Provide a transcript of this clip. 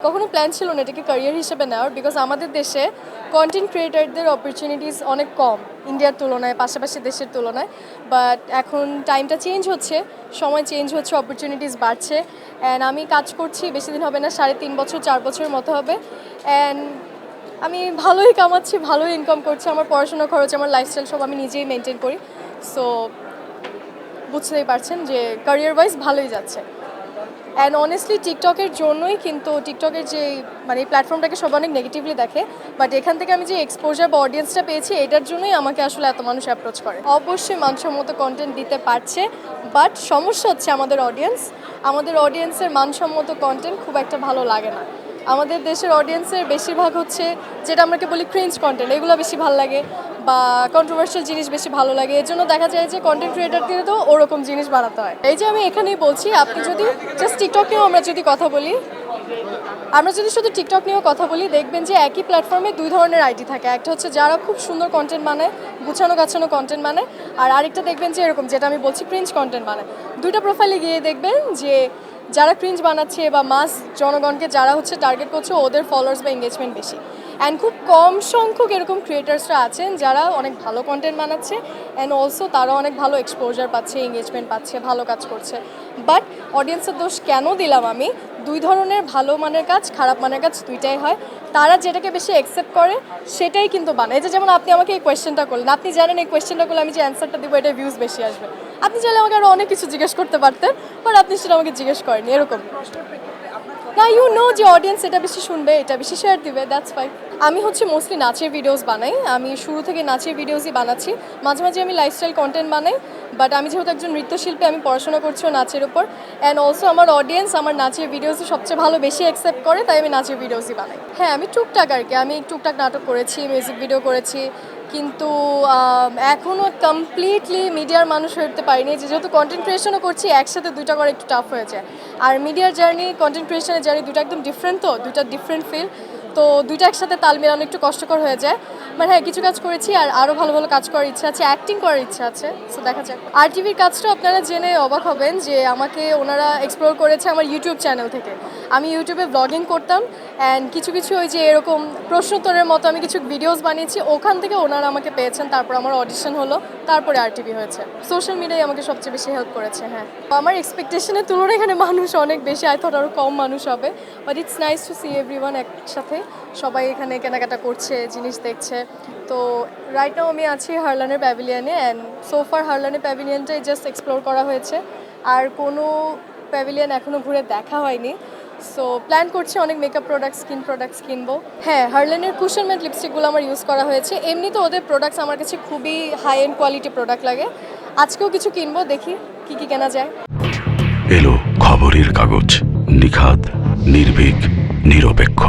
কখনো প্ল্যান ছিল না এটাকে ক্যারিয়ার হিসেবে নেওয়ার, বিকজ আমাদের দেশে কন্টেন্ট ক্রিয়েটারদের অপরচুনিটিস অনেক কম ইন্ডিয়ার তুলনায়, পাশাপাশি দেশের তুলনায়। বাট এখন টাইমটা চেঞ্জ হচ্ছে, সময় চেঞ্জ হচ্ছে, অপরচুনিটিস বাড়ছে। অ্যান্ড আমি কাজ করছি, বেশি দিন হবে না, 3.5 বছর 4 বছরের মতো হবে। অ্যান্ড আমি ভালোই কামাচ্ছি, ভালোই ইনকাম করছি। আমার পড়াশোনার খরচ, আমার লাইফস্টাইল সব আমি নিজেই মেনটেন করি। সো বুঝতেই পারছেন যে ক্যারিয়ার ওয়াইজ ভালোই যাচ্ছে। অ্যান্ড অনেস্টলি টিকটকের জন্যই, কিন্তু টিকটকের যে মানে এই প্ল্যাটফর্মটাকে সব অনেক নেগেটিভলি দেখে, বাট এখান থেকে আমি যে এক্সপোজার বা অডিয়েন্সটা পেয়েছি এটার জন্যই আমাকে আসলে এত মানুষ অ্যাপ্রোচ করে। অবশ্যই মানসম্মত কন্টেন্ট দিতে পারছে, বাট সমস্যা হচ্ছে আমাদের অডিয়েন্সের মানসম্মত কন্টেন্ট খুব একটা ভালো লাগে না। আমাদের দেশের অডিয়েন্সের বেশিরভাগ হচ্ছে যেটা আমাকে বলি ক্রিঞ্জ কন্টেন্ট, এগুলো বেশি ভালো লাগে বা কন্ট্রোভার্সিয়াল জিনিস বেশি ভালো লাগে। এর জন্য দেখা যায় যে কন্টেন্ট ক্রিয়েটারদের তো ওরকম জিনিস বানাতে হয়। এই যে আমি এখানেই বলছি, আপনি যদি জাস্ট টিকটক নিয়েও আমরা যদি শুধু টিকটক নিয়েও কথা বলি, দেখবেন যে একই প্ল্যাটফর্মে 2 ধরনের আইডি থাকে। একটা হচ্ছে যারা খুব সুন্দর কন্টেন্ট বানায়, গুছানো গাছানো কন্টেন্ট বানায়, আর আরেকটা দেখবেন যে এরকম যেটা আমি বলছি ক্রিঞ্জ কন্টেন্ট বানায়। দুইটা প্রোফাইলে গিয়ে দেখবেন যে যারা ক্রিঞ্জ বানাচ্ছে বা মাস জনগণকে যারা হচ্ছে টার্গেট করছে, ওদের ফলোয়ার্স বা এঙ্গেজমেন্ট বেশি। অ্যান্ড খুব কম সংখ্যক এরকম ক্রিয়েটার্সরা আছেন যারা অনেক ভালো কন্টেন্ট বানাচ্ছে, অ্যান্ড অলসো তারা অনেক ভালো এক্সপোজার পাচ্ছে, এঙ্গেজমেন্ট পাচ্ছে, ভালো কাজ করছে। বাট অডিয়েন্সের দোষ কেন দিলাম আমি? 2 ধরনের, ভালো মানের কাজ, খারাপ মানের কাজ দুইটাই হয়। তারা যেটাকে বেশি অ্যাকসেপ্ট করে সেটাই কিন্তু বানায়। এই যে যেমন আপনি আমাকে এই কোয়েশ্চেনটা করলেন, আপনি জানেন এই কোয়েশ্চেনটা করলে আমি যে অ্যান্সারটা দেবো এটা ভিউজ বেশি আসবে। আপনি চাইলে আমাকে আরও অনেক কিছু জিজ্ঞেস করতে পারতেন, বাট আপনি সেটা আমাকে জিজ্ঞেস করেননি। এরকম না, ইউ নো যে অডিয়েন্স এটা বেশি শুনবে, এটা বেশি শেয়ার দিবে, দ্যাটস ফাইন। আমি হচ্ছে মোস্টলি নাচের ভিডিওস বানাই। আমি শুরু থেকে নাচের ভিডিওসই বানাচ্ছি। মাঝে মাঝে আমি লাইফস্টাইল কন্টেন্ট বানাই, বাট আমি যেহেতু একজন নৃত্যশিল্পী, আমি পড়াশোনা করছিও নাচের উপর। অ্যান্ড অলসো আমার অডিয়েন্স আমার নাচের ভিডিওসই সবচেয়ে ভালো বেশি অ্যাকসেপ্ট করে, তাই আমি নাচের ভিডিওসই বানাই। হ্যাঁ, আমি টুকটাক আর কি, আমি টুকটাক নাটক করেছি, মিউজিক ভিডিও করেছি, কিন্তু এখনও কমপ্লিটলি মিডিয়ার মানুষ হয়ে উঠতে পারিনি। যেহেতু কন্টেন্ট ক্রিয়েশনও করছি, একসাথে দুইটা করা একটু টাফ হয়ে যায়। আর মিডিয়ার জার্নি, কন্টেন্ট ক্রিয়েশনের জার্নি দুটো একদম ডিফারেন্ট, তো দুইটা ডিফারেন্ট ফিল্ড, তো দুইটা একসাথে তাল মেলানো একটু কষ্টকর হয়ে যায়। মানে হ্যাঁ, কিছু কাজ করেছি, আর আরও ভালো ভালো কাজ করার ইচ্ছা আছে, অ্যাক্টিং করার ইচ্ছা আছে। সো দেখা যাক। RTV কাজটা আপনারা জেনে অবাক হবেন যে আমাকে ওনারা এক্সপ্লোর করেছে আমার ইউটিউব চ্যানেল থেকে। আমি ইউটিউবে ব্লগিং করতাম, অ্যান্ড কিছু কিছু ওই যে এরকম প্রশ্নোত্তরের মতো আমি কিছু ভিডিওস বানিয়েছি, ওখান থেকে ওনারা আমাকে পেয়েছেন। তারপর আমার অডিশন হলো, তারপরে RTV হয়েছে। সোশ্যাল মিডিয়ায় আমাকে সবচেয়ে বেশি হেল্প করেছে। হ্যাঁ, আমার এক্সপেকটেশনের তুলনায় এখানে মানুষ অনেক বেশি, আই থট আরও কম মানুষ হবে, but it's nice to see everyone একসাথে। সবাই এখানে কেনাকাটা করছে, জিনিস দেখছে। তো রাইট নাও আমি আছি হারলানের প্যাভিলিয়নে, অ্যান্ড সোফার হারলানের প্যাভিলিয়নটাই জাস্ট এক্সপ্লোর করা হয়েছে, আর কোনো প্যাভিলিয়ন এখনও ঘুরে দেখা হয়নি। সো প্ল্যান করছি অনেক মেকআপ প্রোডাক্টস, স্কিন প্রোডাক্টস কিনবো। হ্যাঁ, হারলেনের কুশন ম্যাট লিপস্টিকগুলো আমার ইউজ করা হয়েছে। এমনি তো ওদের প্রোডাক্টস আমার কাছে খুবই হাই এন্ড কোয়ালিটি প্রোডাক্ট লাগে। আজকেও কিছু কিনবো, দেখি কি কি কেনা যায়। এলো খবরের কাগজ, নিখাত, নির্ভীক, নিরপেক্ষ।